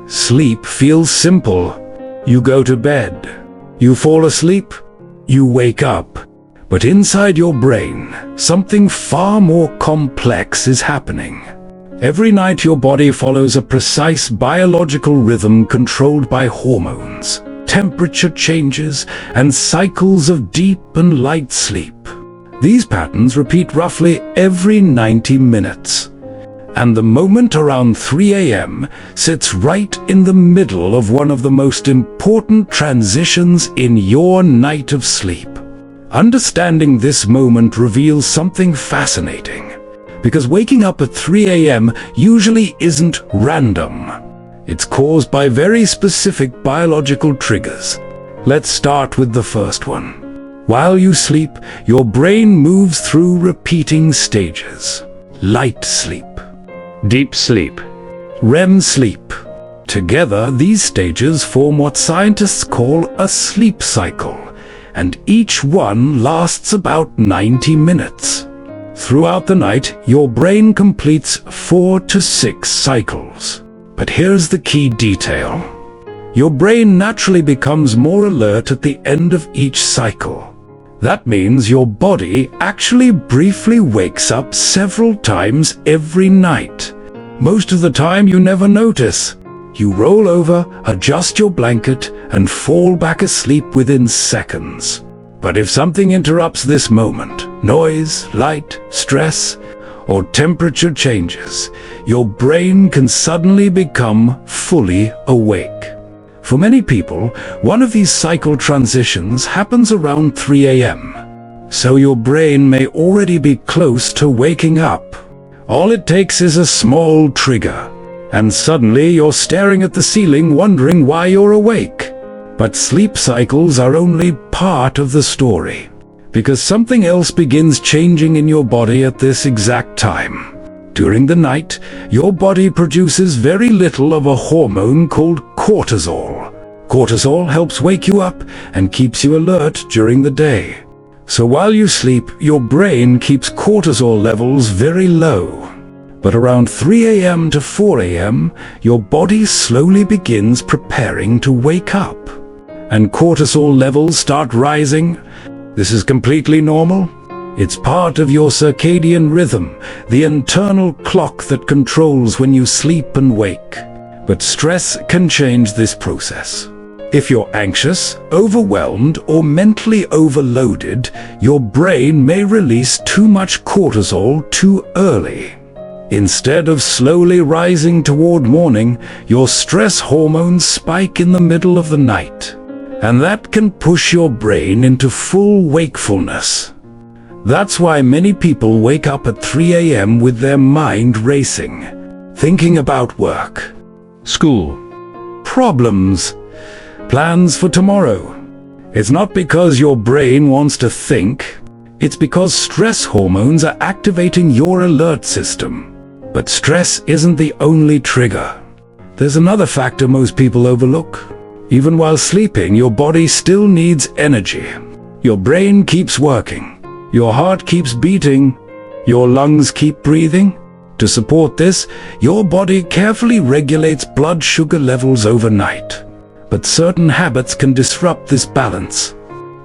Sleep feels simple. You go to bed. You fall asleep. You wake up. But inside your brain, something far more complex is happening. Every night your body follows a precise biological rhythm controlled by hormones, temperature changes, and cycles of deep and light sleep. These patterns repeat roughly every 90 minutes. And the moment around 3 a.m. sits right in the middle of one of the most important transitions in your night of sleep. Understanding this moment reveals something fascinating, because waking up at 3 a.m. usually isn't random. It's caused by very specific biological triggers. Let's start with the first one. While you sleep, your brain moves through repeating stages. Light sleep, Deep sleep. REM sleep. Together, these stages form what scientists call a sleep cycle, and each one lasts about 90 minutes. Throughout the night, your brain completes 4 to 6 cycles. But here's the key detail. Your brain naturally becomes more alert at the end of each cycle. That means your body actually briefly wakes up several times every night. Most of the time you never notice. You roll over, adjust your blanket, and fall back asleep within seconds. But if something interrupts this moment, noise, light, stress, or temperature changes, your brain can suddenly become fully awake. For many people, one of these cycle transitions happens around 3 a.m. So your brain may already be close to waking up. All it takes is a small trigger, and suddenly you're staring at the ceiling wondering why you're awake. But sleep cycles are only part of the story, because something else begins changing in your body at this exact time. During the night, your body produces very little of a hormone called cortisol. Cortisol helps wake you up and keeps you alert during the day. So while you sleep, your brain keeps cortisol levels very low. But around 3 a.m. to 4 a.m., your body slowly begins preparing to wake up. And cortisol levels start rising. This is completely normal. It's part of your circadian rhythm, the internal clock that controls when you sleep and wake. But stress can change this process. If you're anxious, overwhelmed, or mentally overloaded, your brain may release too much cortisol too early. Instead of slowly rising toward morning, your stress hormones spike in the middle of the night. And that can push your brain into full wakefulness. That's why many people wake up at 3 a.m. with their mind racing, thinking about work, School. problems, plans for tomorrow. It's not because your brain wants to think, it's because stress hormones are activating your alert system. But stress isn't the only trigger. There's another factor most people overlook. Even while sleeping, your body still needs energy. Your brain keeps working. Your heart keeps beating. Your lungs keep breathing. To support this, your body carefully regulates blood sugar levels overnight. But certain habits can disrupt this balance.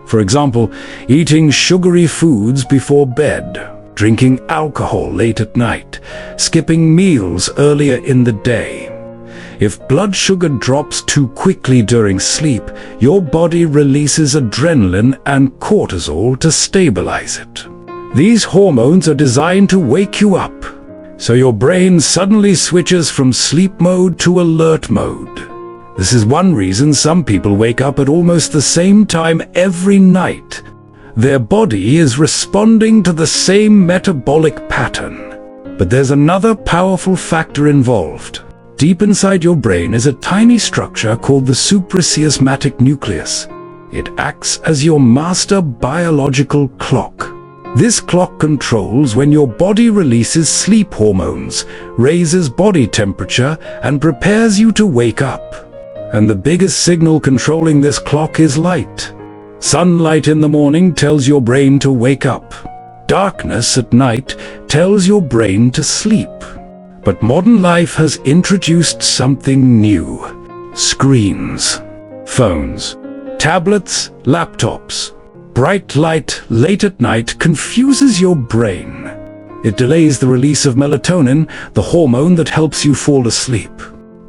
For example, eating sugary foods before bed, drinking alcohol late at night, skipping meals earlier in the day. If blood sugar drops too quickly during sleep, your body releases adrenaline and cortisol to stabilize it. These hormones are designed to wake you up, so your brain suddenly switches from sleep mode to alert mode. This is one reason some people wake up at almost the same time every night. Their body is responding to the same metabolic pattern. But there's another powerful factor involved. Deep inside your brain is a tiny structure called the suprachiasmatic nucleus. It acts as your master biological clock. This clock controls when your body releases sleep hormones, raises body temperature, and prepares you to wake up. And the biggest signal controlling this clock is light. Sunlight in the morning tells your brain to wake up. Darkness at night tells your brain to sleep. But modern life has introduced something new. Screens, phones, tablets, laptops. Bright light late at night confuses your brain. It delays the release of melatonin, the hormone that helps you fall asleep.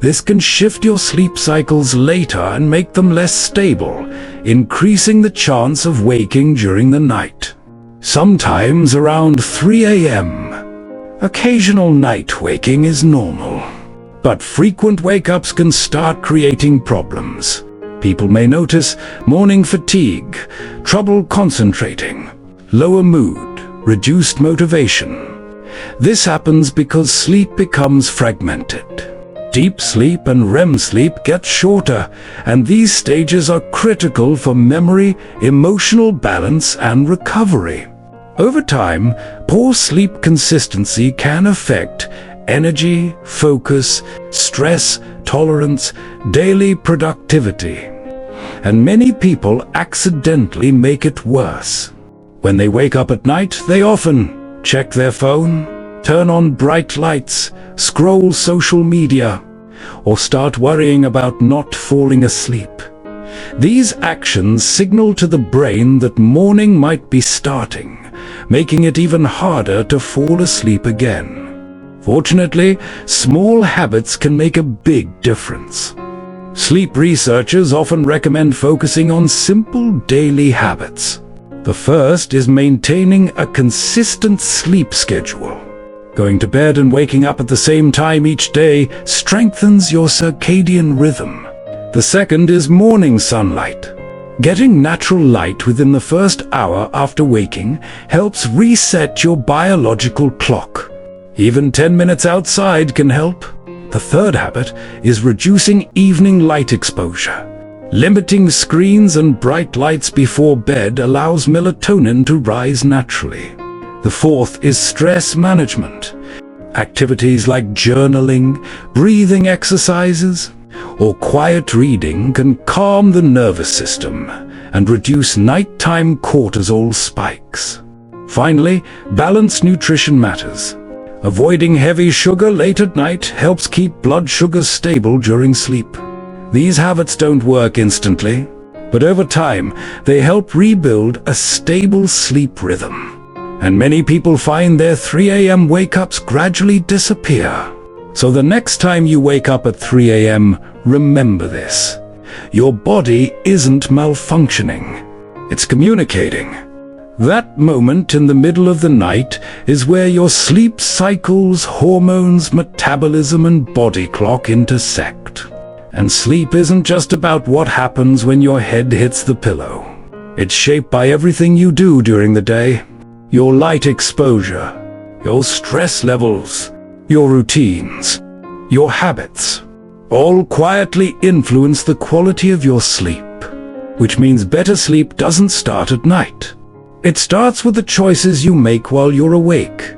This can shift your sleep cycles later and make them less stable, increasing the chance of waking during the night. Sometimes around 3 a.m. Occasional night waking is normal, but frequent wake-ups can start creating problems. People may notice morning fatigue, trouble concentrating, lower mood, reduced motivation. This happens because sleep becomes fragmented. Deep sleep and REM sleep get shorter, and these stages are critical for memory, emotional balance, and recovery. Over time, poor sleep consistency can affect energy, focus, stress, tolerance, daily productivity. And many people accidentally make it worse. When they wake up at night, they often check their phone, turn on bright lights, scroll social media, or start worrying about not falling asleep. These actions signal to the brain that morning might be starting, making it even harder to fall asleep again. Fortunately, small habits can make a big difference. Sleep researchers often recommend focusing on simple daily habits. The first is maintaining a consistent sleep schedule. Going to bed and waking up at the same time each day strengthens your circadian rhythm. The second is morning sunlight. Getting natural light within the first hour after waking helps reset your biological clock. Even 10 minutes outside can help. The third habit is reducing evening light exposure. Limiting screens and bright lights before bed allows melatonin to rise naturally. The fourth is stress management. Activities like journaling, breathing exercises, or quiet reading can calm the nervous system and reduce nighttime cortisol spikes. Finally, balanced nutrition matters. Avoiding heavy sugar late at night helps keep blood sugar stable during sleep. These habits don't work instantly, but over time, they help rebuild a stable sleep rhythm. And many people find their 3 a.m. wake-ups gradually disappear. So the next time you wake up at 3 a.m., remember this. Your body isn't malfunctioning. It's communicating. That moment in the middle of the night is where your sleep cycles, hormones, metabolism, and body clock intersect. And sleep isn't just about what happens when your head hits the pillow. It's shaped by everything you do during the day. Your light exposure, your stress levels, your routines, your habits, all quietly influence the quality of your sleep. Which means better sleep doesn't start at night. It starts with the choices you make while you're awake.